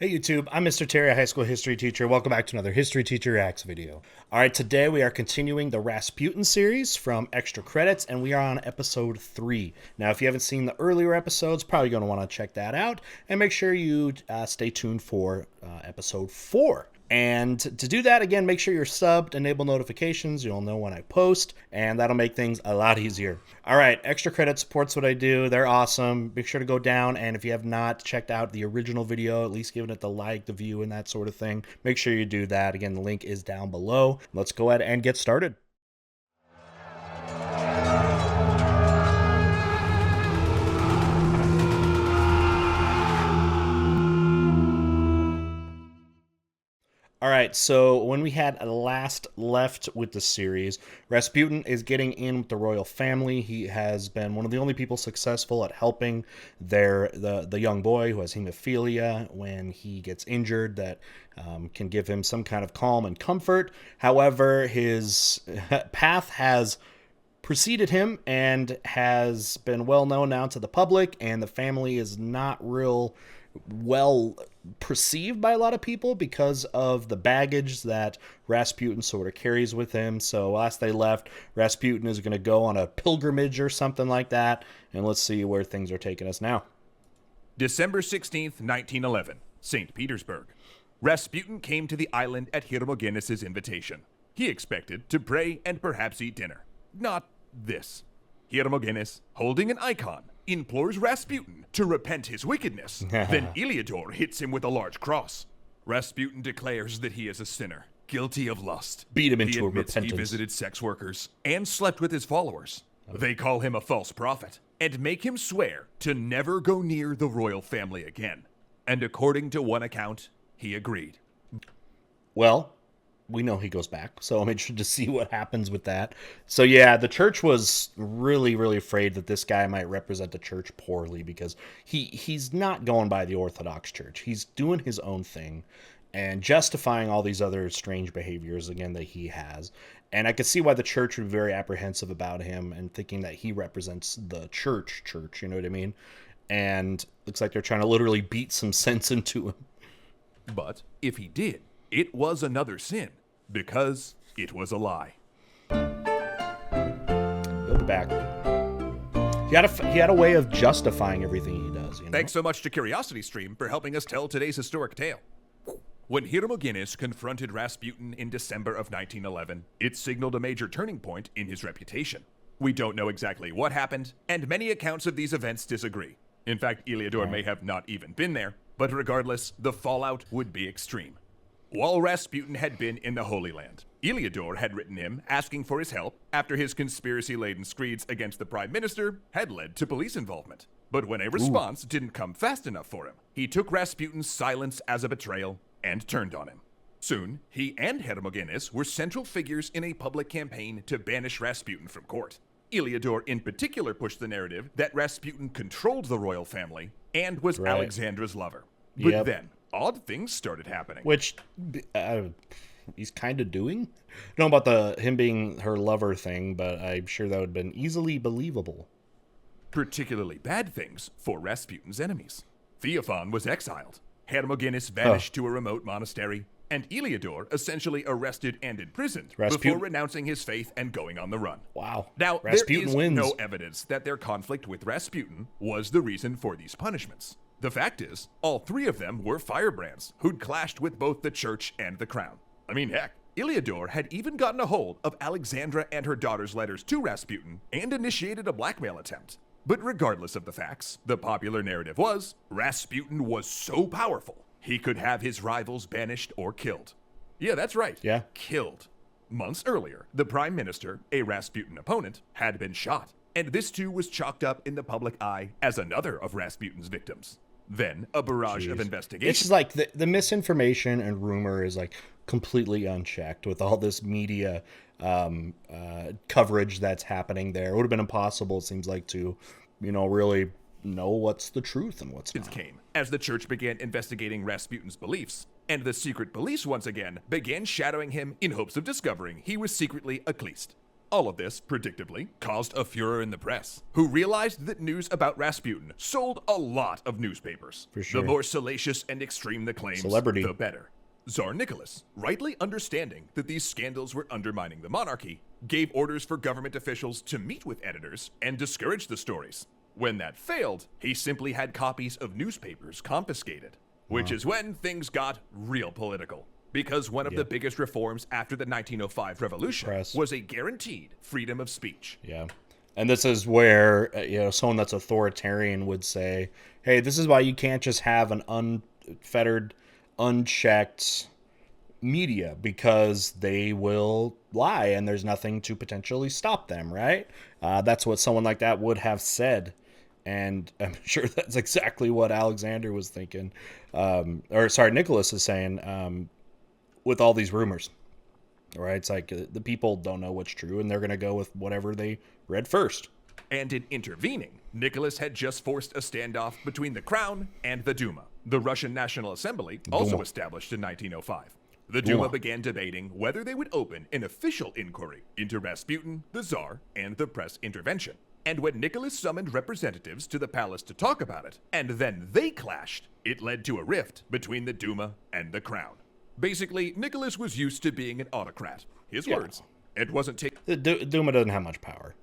Hey YouTube, I'm Mr. Terry, a high school history teacher. Welcome back to another History Teacher Reacts video. Alright, today we are continuing the Rasputin series from Extra Credits, and we are on episode 3. Now, if you haven't seen the earlier episodes, probably going to want to check that out, and make sure you stay tuned for episode 4. And to do that, again, make sure you're subbed, enable notifications, you'll know when I post, and that'll make things a lot easier. All right, Extra Credit supports what I do. They're awesome. Make sure to go down, and if you have not checked out the original video, at least giving it the like, the view, and that sort of thing, make sure you do that. Again, the link is down below. Let's go ahead and get started. All right, so when we had last left with the series, Rasputin is getting in with the royal family. He has been one of the only people successful at helping the young boy who has hemophilia when he gets injured that can give him some kind of calm and comfort. However, his path has preceded him and has been well known now to the public, and the family is not real well perceived by a lot of people because of the baggage that Rasputin sort of carries with him. So last they left, Rasputin is going to go on a pilgrimage or something like that, and let's see where things are taking us now. December 16th, 1911, St. Petersburg. Rasputin came to the island at Hermogenes' invitation. He expected to pray and perhaps eat dinner. Not this. Hermogenes, holding an icon, implores Rasputin to repent his wickedness. Then Iliador hits him with a large cross. Rasputin declares that he is a sinner, guilty of lust. Beat him into He a admits repentance. he visited sex workers and slept with his followers. They call him a false prophet and make him swear to never go near the royal family again. And according to one account, he agreed. Well, we know he goes back, so I'm interested to see what happens with that. So yeah, the church was really, really afraid that this guy might represent the church poorly because he's not going by the Orthodox Church. He's doing his own thing and justifying all these other strange behaviors, again, that he has. And I could see why the church would be very apprehensive about him and thinking that he represents the church, you know what I mean? And looks like they're trying to literally beat some sense into him. But if he did, it was another sin, because it was a lie. Go back. He had a way of justifying everything he does. You know? Thanks so much to CuriosityStream for helping us tell today's historic tale. When Hermogenes confronted Rasputin in December of 1911, it signaled a major turning point in his reputation. We don't know exactly what happened, and many accounts of these events disagree. In fact, Iliador may have not even been there, but regardless, the fallout would be extreme. While Rasputin had been in the Holy Land, Iliador had written him asking for his help after his conspiracy-laden screeds against the Prime Minister had led to police involvement. But when a response didn't come fast enough for him, he took Rasputin's silence as a betrayal and turned on him. Soon, he and Hermogenes were central figures in a public campaign to banish Rasputin from court. Iliador in particular pushed the narrative that Rasputin controlled the royal family and was Alexandra's lover. But then, odd things started happening. Which he's kind of doing. I don't know about him being her lover thing, but I'm sure that would have been easily believable. Particularly bad things for Rasputin's enemies. Theophan was exiled. Hermogenes vanished to a remote monastery, and Iliador essentially arrested and imprisoned before renouncing his faith and going on the run. Wow. Now, Rasputin there is wins. no evidence that their conflict with Rasputin was the reason for these punishments. The fact is, all three of them were firebrands who'd clashed with both the church and the crown. I mean, heck, Iliador had even gotten a hold of Alexandra and her daughter's letters to Rasputin and initiated a blackmail attempt. But regardless of the facts, the popular narrative was, Rasputin was so powerful, he could have his rivals banished or killed. Yeah, that's right. Yeah. Killed. Months earlier, the Prime Minister, a Rasputin opponent, had been shot, and this too was chalked up in the public eye as another of Rasputin's victims. Then, a barrage of investigations. It's just like the misinformation and rumor is like completely unchecked with all this media coverage that's happening there. It would have been impossible, it seems like, to, really know what's the truth and what's not. It came as the church began investigating Rasputin's beliefs, and the secret police once again began shadowing him in hopes of discovering he was secretly a Kleist. All of this, predictably, caused a furor in the press, who realized that news about Rasputin sold a lot of newspapers. For sure. The more salacious and extreme the claims, Celebrity. the better. Tsar Nicholas, rightly understanding that these scandals were undermining the monarchy, gave orders for government officials to meet with editors and discourage the stories. When that failed, he simply had copies of newspapers confiscated, which is when things got real political. Because one of the biggest reforms after the 1905 revolution was a guaranteed freedom of speech. Yeah. And this is where, someone that's authoritarian would say, hey, this is why you can't just have an unfettered, unchecked media, because they will lie and there's nothing to potentially stop them, right? That's what someone like that would have said. And I'm sure that's exactly what Alexander was thinking. Nicholas is saying, with all these rumors, right? It's like the people don't know what's true and they're going to go with whatever they read first. And in intervening, Nicholas had just forced a standoff between the Crown and the Duma, the Russian National Assembly, also established in 1905. The Duma began debating whether they would open an official inquiry into Rasputin, the Tsar, and the press intervention. And when Nicholas summoned representatives to the palace to talk about it, and then they clashed, it led to a rift between the Duma and the Crown. Basically, Nicholas was used to being an autocrat. His words. It wasn't taken. The Duma doesn't have much power.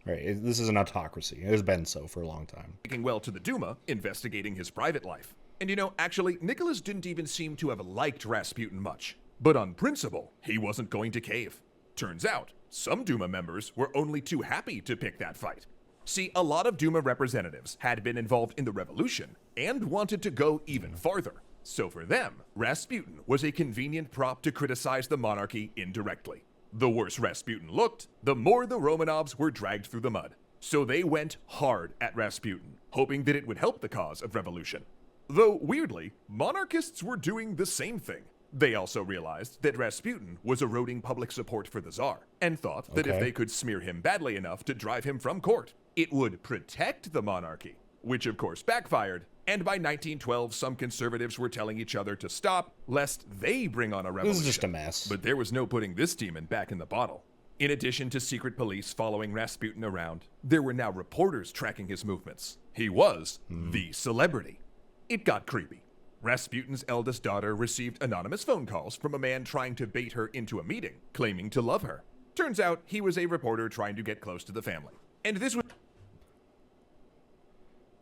Right? This is an autocracy. It has been so for a long time. Taking well to the Duma, investigating his private life. And actually, Nicholas didn't even seem to have liked Rasputin much. But on principle, he wasn't going to cave. Turns out, some Duma members were only too happy to pick that fight. See, a lot of Duma representatives had been involved in the revolution and wanted to go even farther. So for them, Rasputin was a convenient prop to criticize the monarchy indirectly. The worse Rasputin looked, the more the Romanovs were dragged through the mud. So they went hard at Rasputin, hoping that it would help the cause of revolution. Though, weirdly, monarchists were doing the same thing. They also realized that Rasputin was eroding public support for the Tsar, and thought that if they could smear him badly enough to drive him from court, it would protect the monarchy, which of course backfired, and by 1912 some conservatives were telling each other to stop, lest they bring on a revolution. This is just a mess. But there was no putting this demon back in the bottle. In addition to secret police following Rasputin around, there were now reporters tracking his movements. He was the celebrity. It got creepy. Rasputin's eldest daughter received anonymous phone calls from a man trying to bait her into a meeting, claiming to love her. Turns out he was a reporter trying to get close to the family. And this was...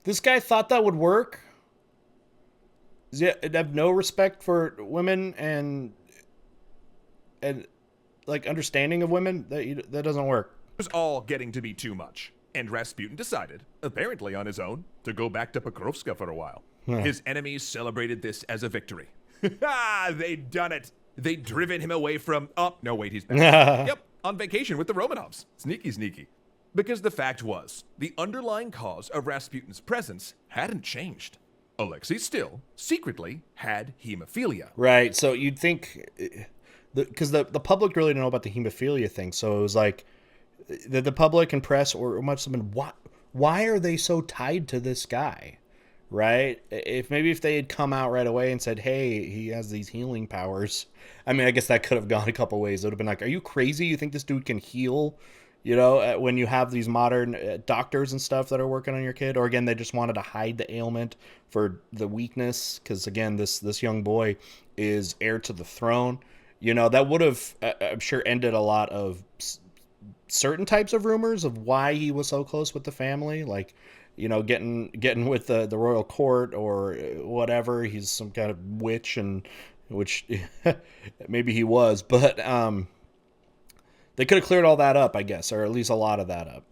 This guy thought that would work? Does he have no respect for women and like understanding of women? That doesn't work. It was all getting to be too much. And Rasputin decided, apparently on his own, to go back to Pokrovska for a while. His enemies celebrated this as a victory. They'd done it. They'd driven him away from... Oh, no, wait, he's back. Yep, on vacation with the Romanovs. Sneaky, sneaky. Because the fact was, the underlying cause of Rasputin's presence hadn't changed. Alexei still, secretly, had hemophilia. Right, so you'd think... Because the public really didn't know about the hemophilia thing, so it was like... The public and press or must have been... Why are they so tied to this guy? Right? If they had come out right away and said, hey, he has these healing powers. I mean, I guess that could have gone a couple ways. It would have been like, are you crazy? You think this dude can heal? When you have these modern doctors and stuff that are working on your kid, or again, they just wanted to hide the ailment for the weakness. Because again, this young boy is heir to the throne. That would have, I'm sure, ended a lot of certain types of rumors of why he was so close with the family. Like, getting with the royal court or whatever. He's some kind of witch, and which maybe he was, but they could have cleared all that up, I guess, or at least a lot of that up.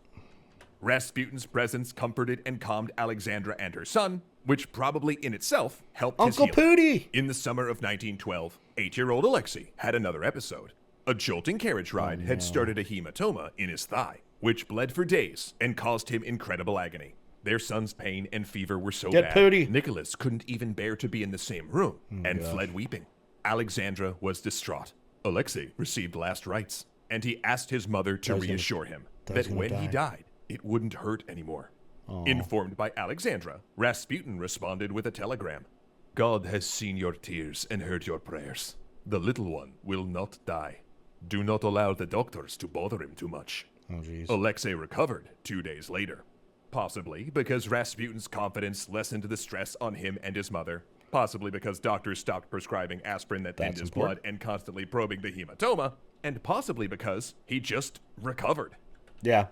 Rasputin's presence comforted and calmed Alexandra and her son, which probably in itself helped Uncle his healing. Pootie! In the summer of 1912, 8-year-old Alexei had another episode. A jolting carriage ride had started a hematoma in his thigh, which bled for days and caused him incredible agony. Their son's pain and fever were so bad, Pootie. Nicholas couldn't even bear to be in the same room and fled weeping. Alexandra was distraught. Alexei received last rites, and he asked his mother to reassure him that when he died, it wouldn't hurt anymore. Informed by Alexandra, Rasputin responded with a telegram. God has seen your tears and heard your prayers. The little one will not die. Do not allow the doctors to bother him too much. Oh, jeez. Alexei recovered 2 days later. Possibly because Rasputin's confidence lessened the stress on him and his mother. Possibly because doctors stopped prescribing aspirin that thinned That's his important. blood and constantly probing the hematoma. And possibly because he just recovered. Yeah.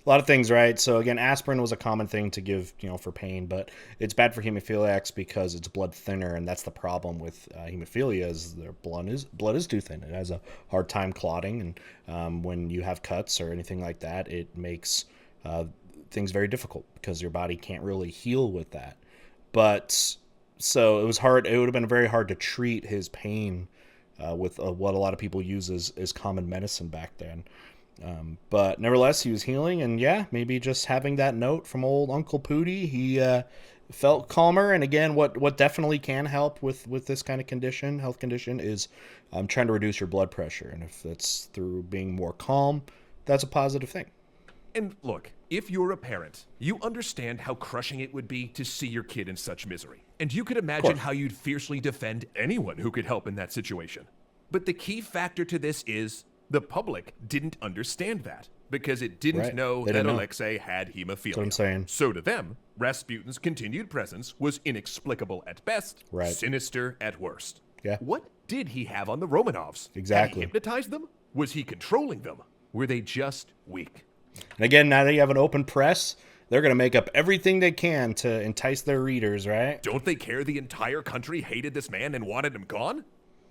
A lot of things, right? So again, aspirin was a common thing to give, for pain, but it's bad for hemophiliacs because it's blood thinner, and that's the problem with hemophilia is their blood is too thin. It has a hard time clotting, and when you have cuts or anything like that, it makes things very difficult because your body can't really heal with that. But so it was hard. It would have been very hard to treat his pain with what a lot of people use as common medicine back then. But nevertheless, he was healing, and yeah, maybe just having that note from old Uncle Pooty, he felt calmer. And again, what definitely can help with this kind of health condition, is trying to reduce your blood pressure. And if that's through being more calm, that's a positive thing. And look, if you're a parent, you understand how crushing it would be to see your kid in such misery. And you could imagine how you'd fiercely defend anyone who could help in that situation. But the key factor to this is the public didn't understand that because it didn't know that Alexei had hemophilia. That's what I'm saying. So to them, Rasputin's continued presence was inexplicable at best, sinister at worst. Yeah. What did he have on the Romanovs? Exactly. Had he hypnotized them? Was he controlling them? Were they just weak? And again, now that you have an open press, they're going to make up everything they can to entice their readers, right? Don't they care the entire country hated this man and wanted him gone?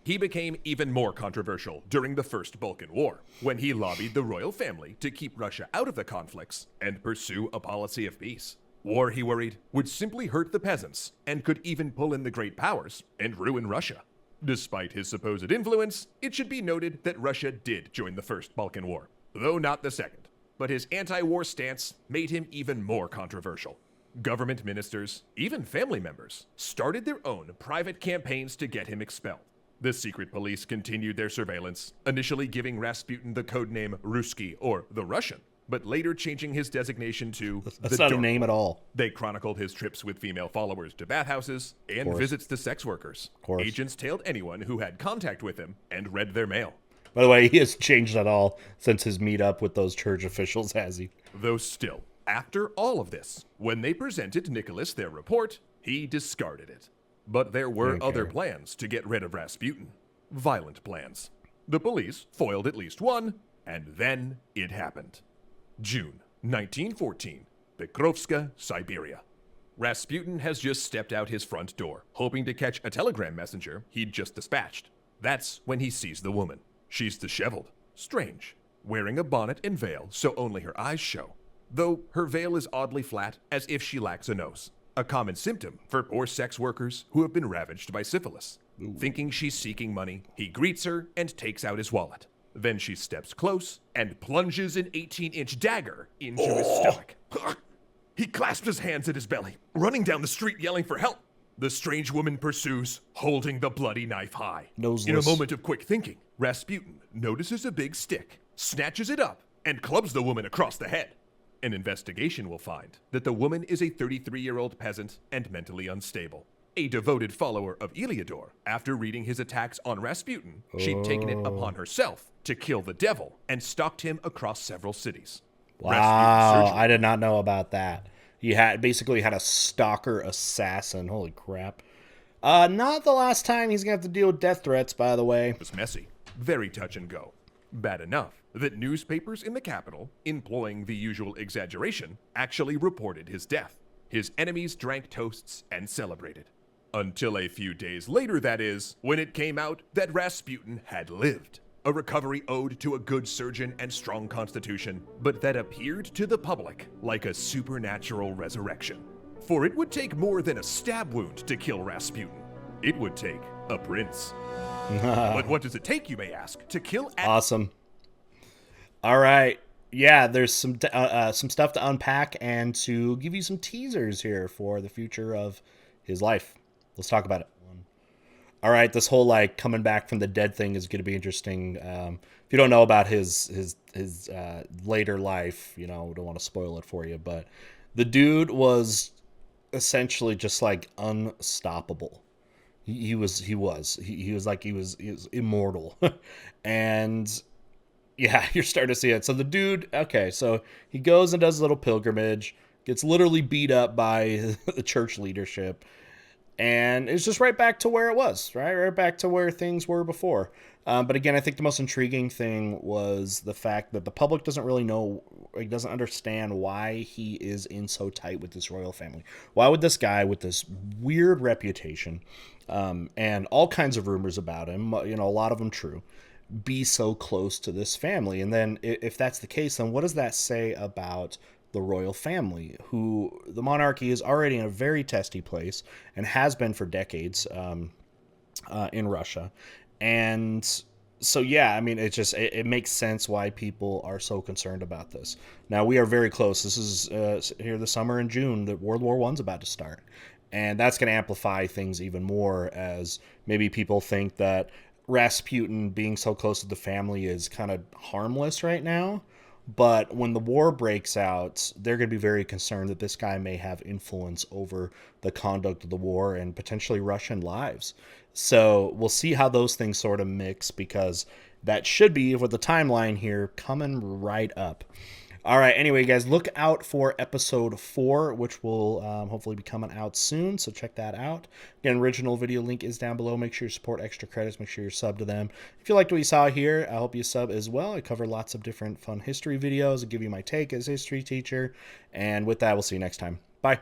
He became even more controversial during the First Balkan War, when he lobbied the royal family to keep Russia out of the conflicts and pursue a policy of peace. War, he worried, would simply hurt the peasants and could even pull in the great powers and ruin Russia. Despite his supposed influence, it should be noted that Russia did join the First Balkan War, though not the second. But his anti-war stance made him even more controversial. Government ministers, even family members, started their own private campaigns to get him expelled. The secret police continued their surveillance, initially giving Rasputin the codename Ruski, or the Russian, but later changing his designation to That's not a name at all. They chronicled his trips with female followers to bathhouses and visits to sex workers. Agents tailed anyone who had contact with him and read their mail. By the way, he has changed at all since his meetup with those church officials, has he? Though still, after all of this, when they presented Nicholas their report, he discarded it. But there were other plans to get rid of Rasputin. Violent plans. The police foiled at least one, and then it happened. June 1914, Pokrovska, Siberia. Rasputin has just stepped out his front door, hoping to catch a telegram messenger he'd just dispatched. That's when he sees the woman. She's disheveled, strange, wearing a bonnet and veil so only her eyes show, though her veil is oddly flat, as if she lacks a nose. A common symptom for poor sex workers who have been ravaged by syphilis. Thinking she's seeking money, he greets her and takes out his wallet. Then she steps close and plunges an 18-inch dagger into his stomach. He clasps his hands at his belly, running down the street yelling for help. The strange woman pursues, holding the bloody knife high. Noseless. In a moment of quick thinking, Rasputin notices a big stick, snatches it up, and clubs the woman across the head. An investigation will find that the woman is a 33-year-old peasant and mentally unstable. A devoted follower of Iliador, after reading his attacks on Rasputin, she'd taken it upon herself to kill the devil and stalked him across several cities. Wow, I did not know about that. He basically had a stalker assassin. Holy crap. Not the last time he's going to have to deal with death threats, by the way. It was messy, very touch and go. Bad enough that newspapers in the capital, employing the usual exaggeration, actually reported his death. His enemies drank toasts and celebrated. Until a few days later, that is, when it came out that Rasputin had lived. A recovery owed to a good surgeon and strong constitution, but that appeared to the public like a supernatural resurrection. For it would take more than a stab wound to kill Rasputin. It would take a prince. But what does it take, you may ask, to kill... Awesome. All right. Yeah, there's some stuff to unpack and to give you some teasers here for the future of his life. Let's talk about it. All right, this whole coming back from the dead thing is going to be interesting. If you don't know about his later life, don't want to spoil it for you, but the dude was essentially just unstoppable. He was immortal. And Yeah, you're starting to see it. So the dude, okay, so he goes and does a little pilgrimage, gets literally beat up by the church leadership, and it's just right back to where it was, right back to where things were before. But again, I think the most intriguing thing was the fact that the public doesn't really know, like, doesn't understand why he is in so tight with this royal family. Why would this guy with this weird reputation, and all kinds of rumors about him, a lot of them true, be so close to this family? And then, if that's the case, then what does that say about the royal family, who the monarchy is already in a very testy place and has been for decades, in Russia? And so, yeah, I mean, it makes sense why people are so concerned about this. Now, we are very close. This is here this summer in June that World War One's about to start, and that's going to amplify things even more, as maybe people think that Rasputin being so close to the family is kind of harmless right now. But when the war breaks out, they're going to be very concerned that this guy may have influence over the conduct of the war and potentially Russian lives. So we'll see how those things sort of mix, because that should be, with the timeline here, coming right up. All right. Anyway, guys, look out for episode 4, which will hopefully be coming out soon. So check that out. Again, original video link is down below. Make sure you support Extra Credits. Make sure you're sub to them. If you liked what you saw here, I hope you sub as well. I cover lots of different fun history videos. I give you my take as a history teacher. And with that, we'll see you next time. Bye.